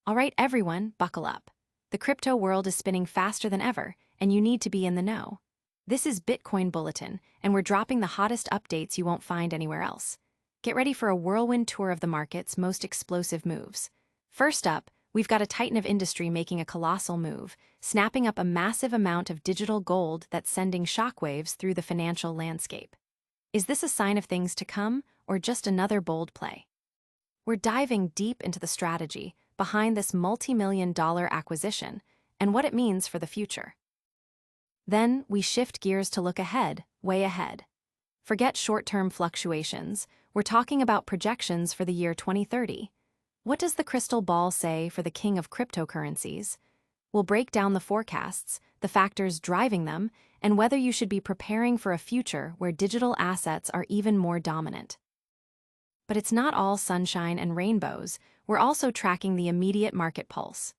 All right, everyone, buckle up. The crypto world is spinning faster than ever, and you need to be in the know. This is Bitcoin Bulletin, and we're dropping the hottest updates you won't find anywhere else. Get ready for a whirlwind tour of the market's most explosive moves. First up, we've got a titan of industry making a colossal move, snapping up a massive amount of digital gold that's sending shockwaves through the financial landscape. Is this a sign of things to come, or just another bold play? We're diving deep into the strategy behind this multi-million-dollar acquisition and what it means for the future. Then we shift gears to look ahead, way ahead. Forget short-term fluctuations, we're talking about projections for the year 2030. What does the crystal ball say for the king of cryptocurrencies? We'll break down the forecasts, the factors driving them, and whether you should be preparing for a future where digital assets are even more dominant. But it's not all sunshine and rainbows. We're also tracking the immediate market pulse.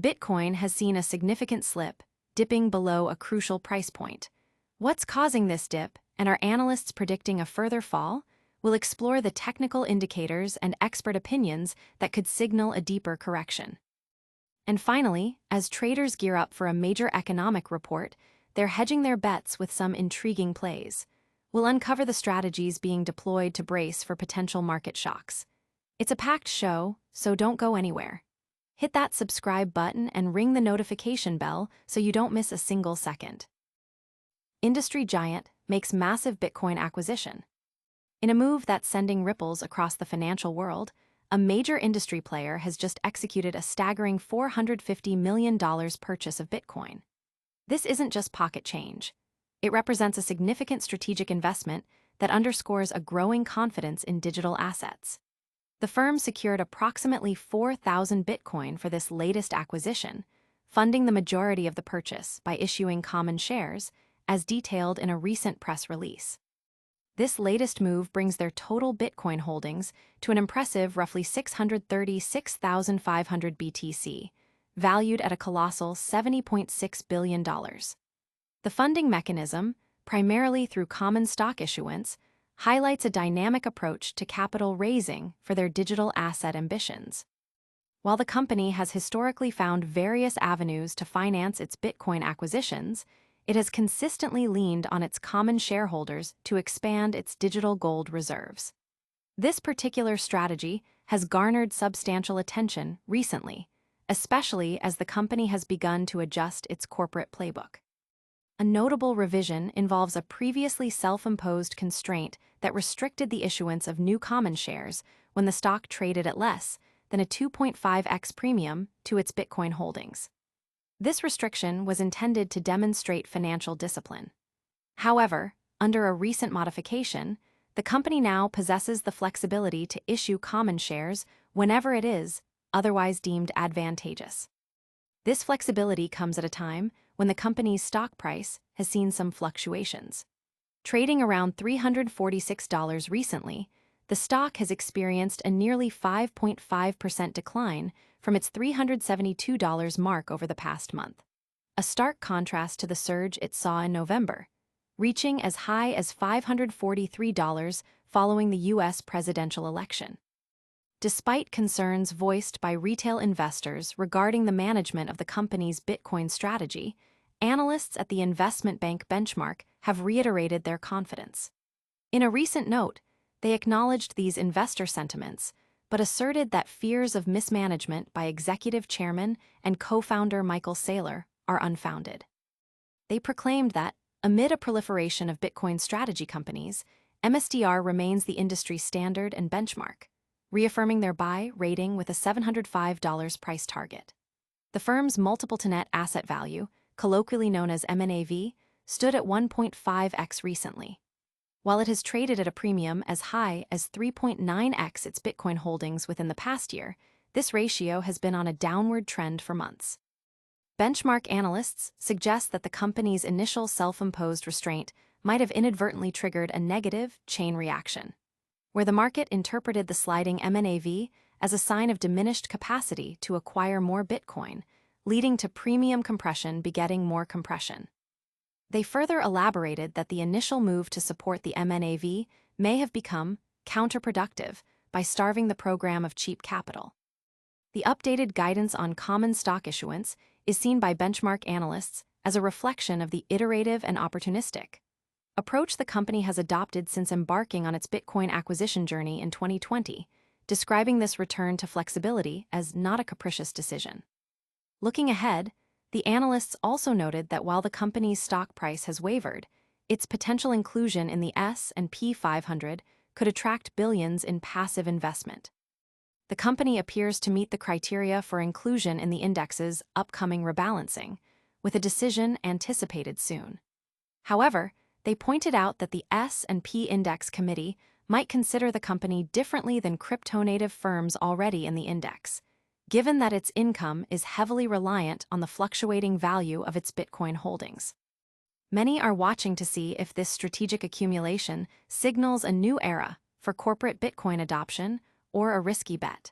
Bitcoin has seen a significant slip, dipping below a crucial price point. What's causing this dip, and are analysts predicting a further fall? We'll explore the technical indicators and expert opinions that could signal a deeper correction. And finally, as traders gear up for a major economic report, they're hedging their bets with some intriguing plays. We'll uncover the strategies being deployed to brace for potential market shocks. It's a packed show, so don't go anywhere. Hit that subscribe button and ring the notification bell so you don't miss a single second. Industry giant makes massive Bitcoin acquisition. In a move that's sending ripples across the financial world, a major industry player has just executed a staggering $450 million purchase of Bitcoin. This isn't just pocket change. It represents a significant strategic investment that underscores a growing confidence in digital assets. The firm secured approximately 4,000 Bitcoin for this latest acquisition, funding the majority of the purchase by issuing common shares, as detailed in a recent press release. This latest move brings their total Bitcoin holdings to an impressive roughly 636,500 BTC, valued at a colossal $70.6 billion. The funding mechanism, primarily through common stock issuance, highlights a dynamic approach to capital raising for their digital asset ambitions. While the company has historically found various avenues to finance its Bitcoin acquisitions, it has consistently leaned on its common shareholders to expand its digital gold reserves. This particular strategy has garnered substantial attention recently, especially as the company has begun to adjust its corporate playbook. A notable revision involves a previously self-imposed constraint that restricted the issuance of new common shares when the stock traded at less than a 2.5x premium to its Bitcoin holdings. This restriction was intended to demonstrate financial discipline. However, under a recent modification, the company now possesses the flexibility to issue common shares whenever it is otherwise deemed advantageous. This flexibility comes at a time when the company's stock price has seen some fluctuations. Trading around $346 recently, the stock has experienced a nearly 5.5% decline from its $372 mark over the past month. A stark contrast to the surge it saw in November, reaching as high as $543 following the U.S. presidential election. Despite concerns voiced by retail investors regarding the management of the company's Bitcoin strategy, analysts at the investment bank Benchmark have reiterated their confidence. In a recent note, they acknowledged these investor sentiments, but asserted that fears of mismanagement by executive chairman and co-founder Michael Saylor are unfounded. They proclaimed that, amid a proliferation of Bitcoin strategy companies, MSTR remains the industry standard and benchmark, reaffirming their buy rating with a $705 price target. The firm's multiple-to-net asset value, colloquially known as MNAV, stood at 1.5x recently. While it has traded at a premium as high as 3.9x its Bitcoin holdings within the past year, this ratio has been on a downward trend for months. Benchmark analysts suggest that the company's initial self-imposed restraint might have inadvertently triggered a negative chain reaction, where the market interpreted the sliding MNAV as a sign of diminished capacity to acquire more Bitcoin, leading to premium compression begetting more compression. They further elaborated that the initial move to support the MNAV may have become counterproductive by starving the program of cheap capital. The updated guidance on common stock issuance is seen by benchmark analysts as a reflection of the iterative and opportunistic approach the company has adopted since embarking on its Bitcoin acquisition journey in 2020, describing this return to flexibility as not a capricious decision. Looking ahead, the analysts also noted that while the company's stock price has wavered, its potential inclusion in the S&P 500 could attract billions in passive investment. The company appears to meet the criteria for inclusion in the index's upcoming rebalancing, with a decision anticipated soon. However, they pointed out that the S&P Index Committee might consider the company differently than crypto-native firms already in the index, given that its income is heavily reliant on the fluctuating value of its Bitcoin holdings. Many are watching to see if this strategic accumulation signals a new era for corporate Bitcoin adoption or a risky bet.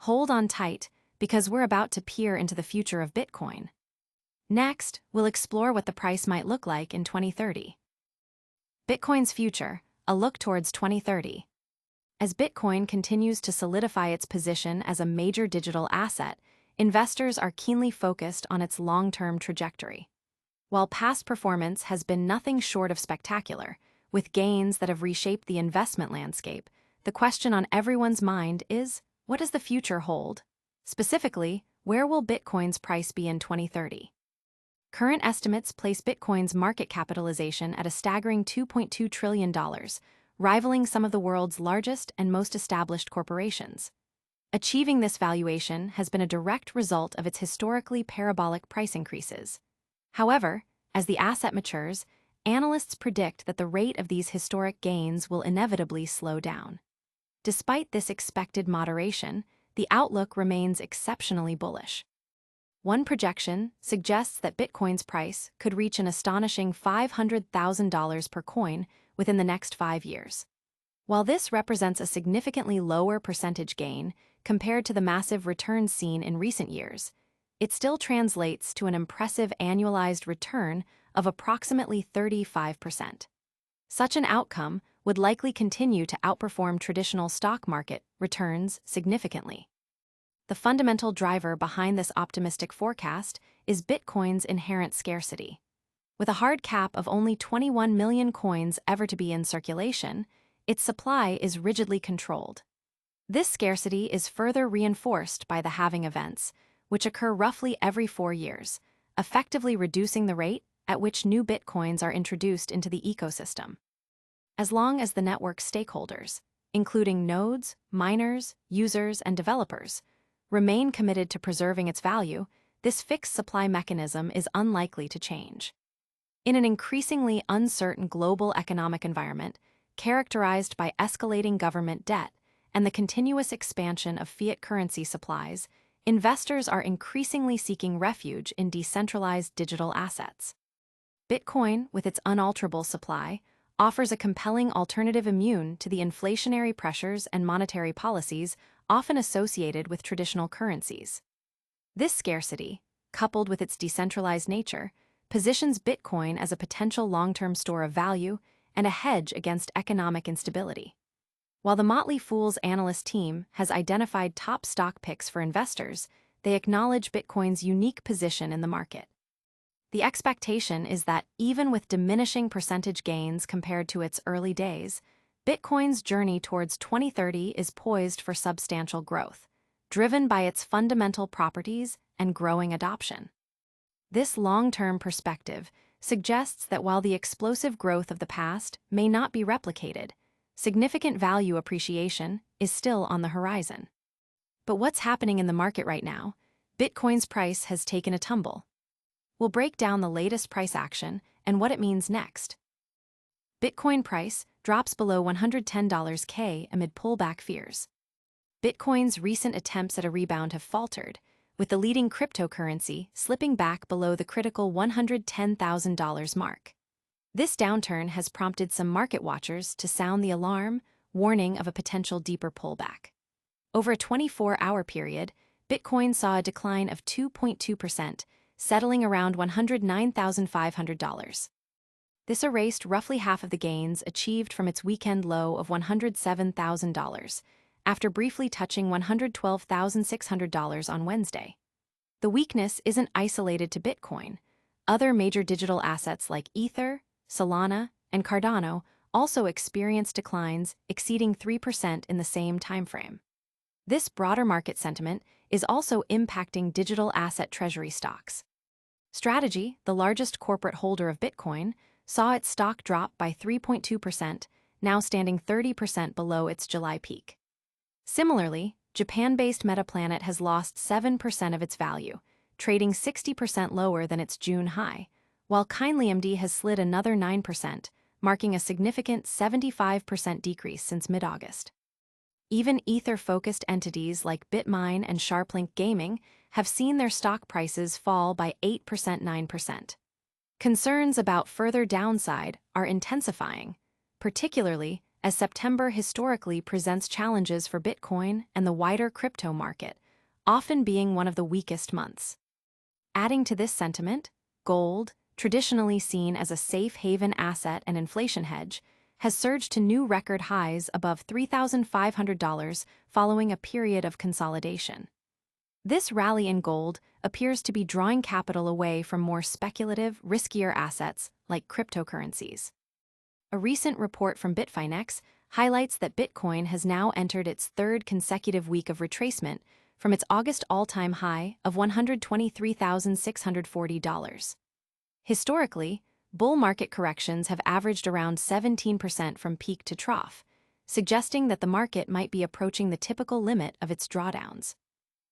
Hold on tight, because we're about to peer into the future of Bitcoin. Next, we'll explore what the price might look like in 2030. Bitcoin's future, a look towards 2030. As Bitcoin continues to solidify its position as a major digital asset, investors are keenly focused on its long-term trajectory. While past performance has been nothing short of spectacular, with gains that have reshaped the investment landscape, the question on everyone's mind is, what does the future hold? Specifically, where will Bitcoin's price be in 2030? Current estimates place Bitcoin's market capitalization at a staggering $2.2 trillion, rivaling some of the world's largest and most established corporations. Achieving this valuation has been a direct result of its historically parabolic price increases. However, as the asset matures, analysts predict that the rate of these historic gains will inevitably slow down. Despite this expected moderation, the outlook remains exceptionally bullish. One projection suggests that Bitcoin's price could reach an astonishing $500,000 per coin within the next 5 years. While this represents a significantly lower percentage gain compared to the massive returns seen in recent years, it still translates to an impressive annualized return of approximately 35%. Such an outcome would likely continue to outperform traditional stock market returns significantly. The fundamental driver behind this optimistic forecast is Bitcoin's inherent scarcity. With a hard cap of only 21 million coins ever to be in circulation, its supply is rigidly controlled. This scarcity is further reinforced by the halving events, which occur roughly every 4 years, effectively reducing the rate at which new Bitcoins are introduced into the ecosystem. As long as the network's stakeholders, including nodes, miners, users, and developers, remain committed to preserving its value, this fixed supply mechanism is unlikely to change. In an increasingly uncertain global economic environment, characterized by escalating government debt and the continuous expansion of fiat currency supplies, investors are increasingly seeking refuge in decentralized digital assets. Bitcoin, with its unalterable supply, offers a compelling alternative immune to the inflationary pressures and monetary policies often associated with traditional currencies. This scarcity, coupled with its decentralized nature, positions Bitcoin as a potential long-term store of value and a hedge against economic instability. While the Motley Fool's analyst team has identified top stock picks for investors, they acknowledge Bitcoin's unique position in the market. The expectation is that even with diminishing percentage gains compared to its early days, Bitcoin's journey towards 2030 is poised for substantial growth, driven by its fundamental properties and growing adoption. This long-term perspective suggests that while the explosive growth of the past may not be replicated, significant value appreciation is still on the horizon. But what's happening in the market right now? Bitcoin's price has taken a tumble. We'll break down the latest price action and what it means next. Bitcoin price drops below $110K amid pullback fears. Bitcoin's recent attempts at a rebound have faltered, with the leading cryptocurrency slipping back below the critical $110,000 mark. This downturn has prompted some market watchers to sound the alarm, warning of a potential deeper pullback. Over a 24-hour period, Bitcoin saw a decline of 2.2%, settling around $109,500. This erased roughly half of the gains achieved from its weekend low of $107,000, after briefly touching $112,600 on Wednesday. The weakness isn't isolated to Bitcoin. Other major digital assets like Ether, Solana, and Cardano also experienced declines exceeding 3% in the same timeframe. This broader market sentiment is also impacting digital asset treasury stocks. Strategy, the largest corporate holder of Bitcoin, saw its stock drop by 3.2%, now standing 30% below its July peak. Similarly, Japan-based Metaplanet has lost 7% of its value, trading 60% lower than its June high, while KindlyMD has slid another 9%, marking a significant 75% decrease since mid-August. Even Ether-focused entities like Bitmine and SharpLink Gaming have seen their stock prices fall by 8%, 9%. Concerns about further downside are intensifying, particularly as September historically presents challenges for Bitcoin and the wider crypto market, often being one of the weakest months. Adding to this sentiment, gold, traditionally seen as a safe haven asset and inflation hedge, has surged to new record highs above $3,500 following a period of consolidation. This rally in gold appears to be drawing capital away from more speculative, riskier assets like cryptocurrencies. A recent report from Bitfinex highlights that Bitcoin has now entered its third consecutive week of retracement from its August all-time high of $123,640. Historically, bull market corrections have averaged around 17% from peak to trough, suggesting that the market might be approaching the typical limit of its drawdowns.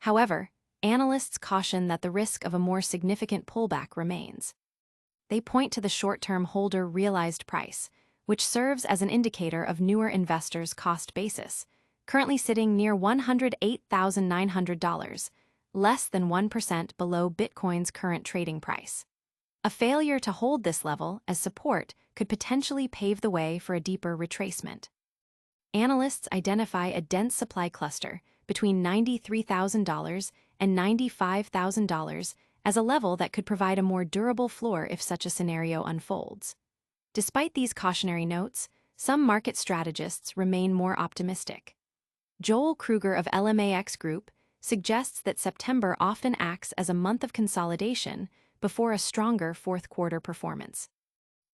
However, analysts caution that the risk of a more significant pullback remains. They point to the short-term holder realized price, which serves as an indicator of newer investors' cost basis, currently sitting near $108,900, less than 1% below Bitcoin's current trading price. A failure to hold this level as support could potentially pave the way for a deeper retracement. Analysts identify a dense supply cluster between $93,000 and $95,000 as a level that could provide a more durable floor if such a scenario unfolds. Despite these cautionary notes, some market strategists remain more optimistic. Joel Kruger of LMAX Group suggests that September often acts as a month of consolidation before a stronger fourth-quarter performance.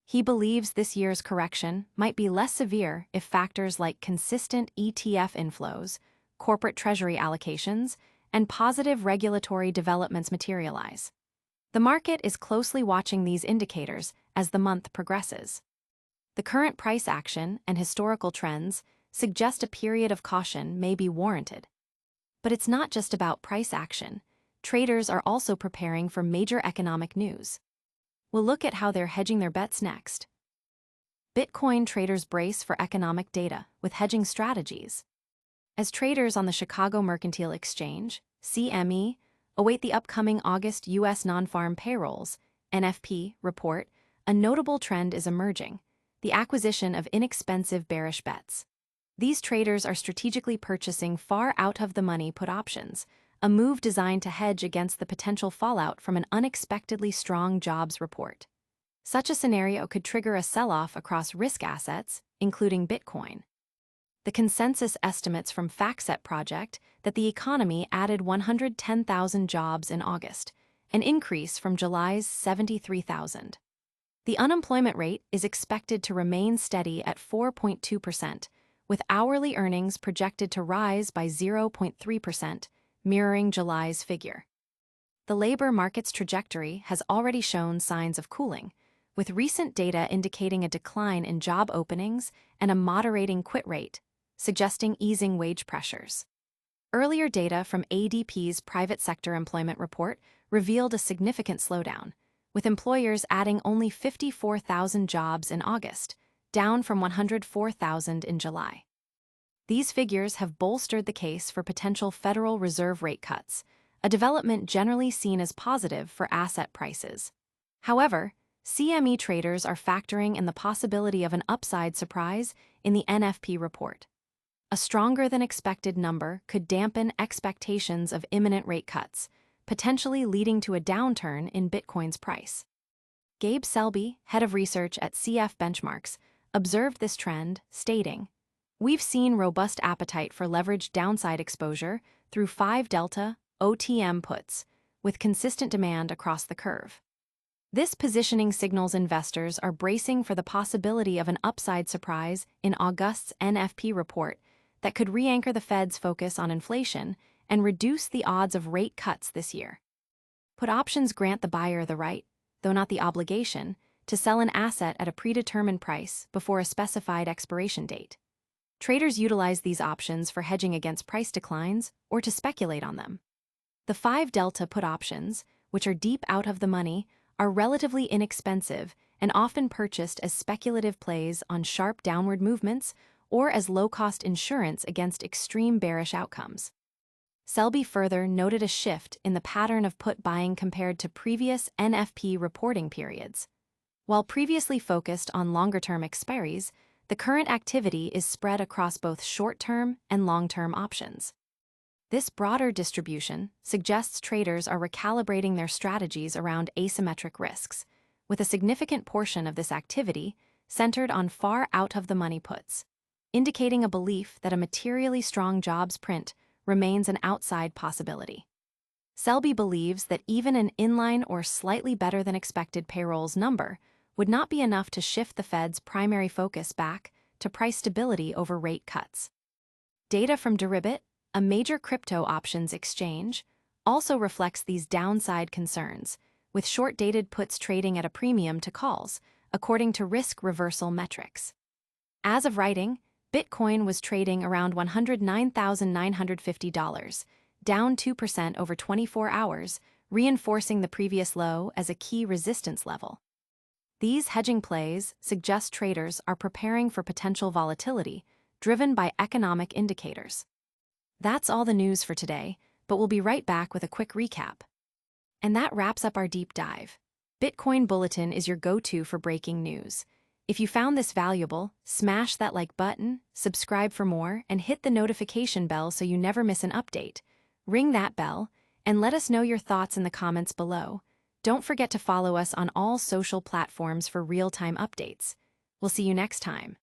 He believes this year's correction might be less severe if factors like consistent ETF inflows, corporate treasury allocations, and positive regulatory developments materialize. The market is closely watching these indicators as the month progresses. The current price action and historical trends suggest a period of caution may be warranted. But it's not just about price action. Traders are also preparing for major economic news. We'll look at how they're hedging their bets next. Bitcoin traders brace for economic data with hedging strategies. As traders on the Chicago Mercantile Exchange, CME, await the upcoming August U.S. non-farm payrolls, NFP, report, a notable trend is emerging: the acquisition of inexpensive bearish bets. These traders are strategically purchasing far out-of-the-money put options, a move designed to hedge against the potential fallout from an unexpectedly strong jobs report. Such a scenario could trigger a sell-off across risk assets, including Bitcoin. The consensus estimates from FactSet project that the economy added 110,000 jobs in August, an increase from July's 73,000. The unemployment rate is expected to remain steady at 4.2%, with hourly earnings projected to rise by 0.3%, mirroring July's figure. The labor market's trajectory has already shown signs of cooling, with recent data indicating a decline in job openings and a moderating quit rate, suggesting easing wage pressures. Earlier data from ADP's private sector employment report revealed a significant slowdown, with employers adding only 54,000 jobs in August, down from 104,000 in July. These figures have bolstered the case for potential Federal Reserve rate cuts, a development generally seen as positive for asset prices. However, CME traders are factoring in the possibility of an upside surprise in the NFP report. A stronger-than-expected number could dampen expectations of imminent rate cuts, potentially leading to a downturn in Bitcoin's price. Gabe Selby, head of research at CF Benchmarks, observed this trend, stating, We've seen robust appetite for leveraged downside exposure through 5 delta OTM puts, with consistent demand across the curve. This positioning signals investors are bracing for the possibility of an upside surprise in August's NFP report that could re-anchor the Fed's focus on inflation and reduce the odds of rate cuts this year. Put options grant the buyer the right, though not the obligation, to sell an asset at a predetermined price before a specified expiration date. Traders utilize these options for hedging against price declines or to speculate on them. The 5 delta put options, which are deep out of the money, are relatively inexpensive and often purchased as speculative plays on sharp downward movements or as low-cost insurance against extreme bearish outcomes. Selby further noted a shift in the pattern of put buying compared to previous NFP reporting periods. While previously focused on longer-term expiries, the current activity is spread across both short-term and long-term options. This broader distribution suggests traders are recalibrating their strategies around asymmetric risks, with a significant portion of this activity centered on far out-of-the-money puts, indicating a belief that a materially strong jobs print remains an outside possibility. Selby believes that even an inline or slightly better than expected payrolls number would not be enough to shift the Fed's primary focus back to price stability over rate cuts. Data from Deribit, a major crypto options exchange, also reflects these downside concerns, with short-dated puts trading at a premium to calls, according to risk reversal metrics. As of writing, Bitcoin was trading around $109,950, down 2% over 24 hours, reinforcing the previous low as a key resistance level. These hedging plays suggest traders are preparing for potential volatility, driven by economic indicators. That's all the news for today, but we'll be right back with a quick recap. And that wraps up our deep dive. Bitcoin Bulletin is your go-to for breaking news. If you found this valuable, smash that like button, subscribe for more, and hit the notification bell so you never miss an update. Ring that bell, and let us know your thoughts in the comments below. Don't forget to follow us on all social platforms for real-time updates. We'll see you next time.